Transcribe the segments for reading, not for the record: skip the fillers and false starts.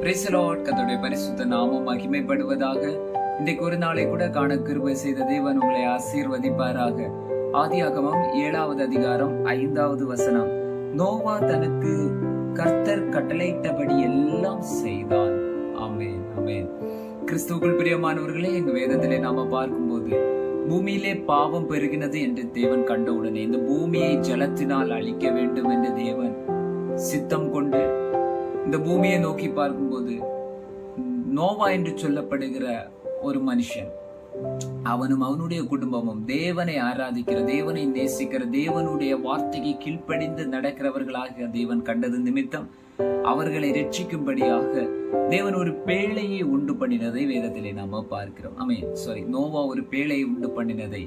Praise the Lord. கர்த்தருடைய பரிசுத்த நாமம் மகிமைப்படுவதாக. இன்றைக்கு ஒரு நாளை கூட காண கிருபை செய்த தேவன் உங்களை ஆசீர்வதிப்பாராக. ஆதியாகமம் 7வது அதிகாரம் 5வது வசனம். நோவா தனக்கு கர்த்தர் கட்டளையிட்டபடி எல்லாம் செய்தான். ஆமென், ஆமென். கிறிஸ்துவுக்குள் பிரியமானவர்களே, எங்க வேதத்திலே நாம பார்க்கும்போது பூமியிலே பாவம் பெருகினது என்று தேவன் கண்டவுடனே இந்த பூமியை ஜலத்தினால் அழிக்க வேண்டும் என்று தேவன் சித்தம் கொண்டு இந்த பூமியை நோக்கி பார்க்கும்போது நோவா என்று சொல்லப்படுகிற ஒரு மனுஷன், அவனும் அவனுடைய குடும்பமும் தேவனை ஆராதிக்கிற, தேவனை நேசிக்கிற, தேவனுடைய வார்த்தைக்கு கீழ்ப்படிந்து நடக்கிறவர்களாக தேவன் கண்டது நிமித்தம் அவர்களை ரட்சிக்கும்படியாக தேவன் ஒரு பேழையை உண்டு பண்ணினதை வேதத்திலே நாம பார்க்கிறோம். நோவா ஒரு பேழையை உண்டு பண்ணினதை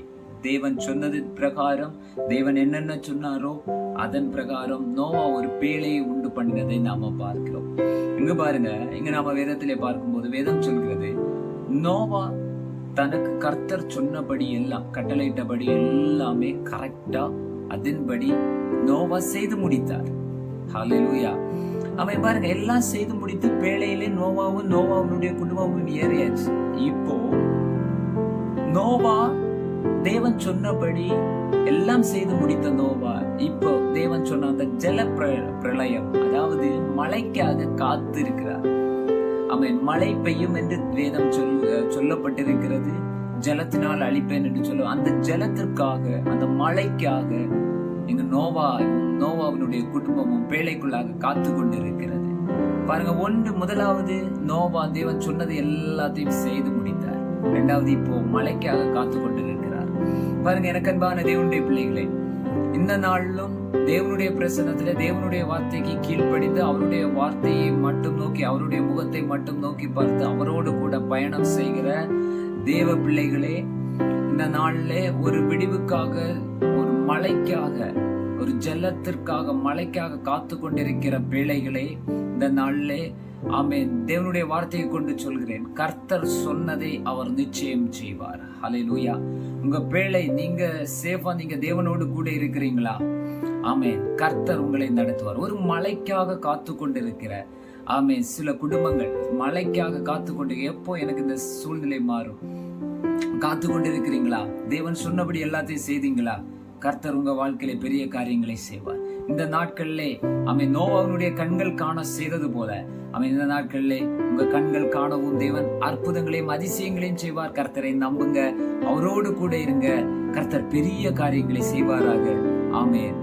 தேவன் சொன்னது பிரகாரம், தேவன் என்னென்ன சொன்னாரோ அதன் பிரகாரம் நோவா ஒரு பேழையை உண்டு பண்ணினதை நாம பார்க்கிறோம். இங்க பாருங்க, இங்க நாம வேதத்திலே பார்க்கும்போது வேதம் சொல்கிறது, நோவா தனக்கு கர்த்தர் சொன்னபடி எல்லாம், கட்டளையிட்டபடி எல்லாமே கரெக்டா அதன்படி நோவா செய்து முடித்தார். ஹல்லேலூயா. அவன் பாருங்க, எல்லாம் செய்து முடித்து பேழையிலே நோவாவுடைய குடும்பமும் ஏறியாச்சு. இப்போ நோவா தேவன் சொன்னபடி எல்லாம் செய்து முடித்த நோவா இப்போ தேவன் சொன்ன அந்த ஜல பிரளயம், அதாவது மழைக்காக காத்து இருக்கிறார். அவன் மழை பெய்யும் என்று வேதம் சொல்லப்பட்டிருக்கிறது. ஜலத்தினால் அழிப்பேன் என்று சொல்ல, அந்த ஜலத்திற்காக, அந்த மழைக்காக எங்க நோவாவினுடைய குடும்பமும் பேழைக்குள்ளாக காத்து கொண்டிருக்கிறது. பாருங்க, முதலாவது நோவா தேவன் சொன்னது எல்லாத்தையும் செய்து முடித்தார். இரண்டாவது இப்போ மழைக்காக காத்து கொண்டிருக்கிறார். பாருங்க, எனக்கு அன்பான தேவனுடைய பிள்ளைகளே, இந்த நாளிலும் தேவனுடைய பிரசன்னத்துல தேவனுடைய வார்த்தைக்கு கீழ்ப்படிந்து அவருடைய வார்த்தையை மட்டும் நோக்கி, அவருடைய முகத்தை மட்டும் நோக்கி பார்த்து அவரோடு கூட பயணம் செய்கிற தேவ பிள்ளைகளே, இந்த நாள்ல ஒரு விடிவுக்காக, ஒரு மழைக்காக, ஒரு ஜலத்திற்காக, மழைக்காக காத்து கொண்டிருக்கிற பிள்ளைகளே, இந்த நாள்ல ஆமென், தேவனுடைய வார்த்தையை கொண்டு சொல்கிறேன், கர்த்தர் சொன்னதை அவர் நிச்சயம் செய்வார். ஹல்லேலூயா. உங்க பிள்ளை, நீங்க சேஃபா, நீங்க தேவனோடு கூட இருக்கிறீங்களா? ஆமென். கர்த்தர் உங்களை நடத்துவார். ஒரு மழைக்காக காத்து கொண்டிருக்கிற ஆமென் சில குடும்பங்கள் மழைக்காக காத்து கொண்டு, எப்போ எனக்கு இந்த சூழ்நிலை மாறும் காத்து கொண்டிருக்கிறீங்களா? தேவன் சொன்னபடி எல்லாத்தையும் செய்தீங்களா? கர்த்தர் உங்க வாழ்க்கையில பெரிய காரியங்களை செய்வார். இந்த நாட்களிலே நோவாவினுடைய கண்கள் காண செய்தது போல இந்த நாட்களிலே உங்க கண்கள் காணவும் தேவன் அற்புதங்களையும் அதிசயங்களையும் செய்வார். கர்த்தரை நம்புங்க, அவரோடு கூட இருங்க. கர்த்தர் பெரிய காரியங்களை செய்வாராக. ஆமென்.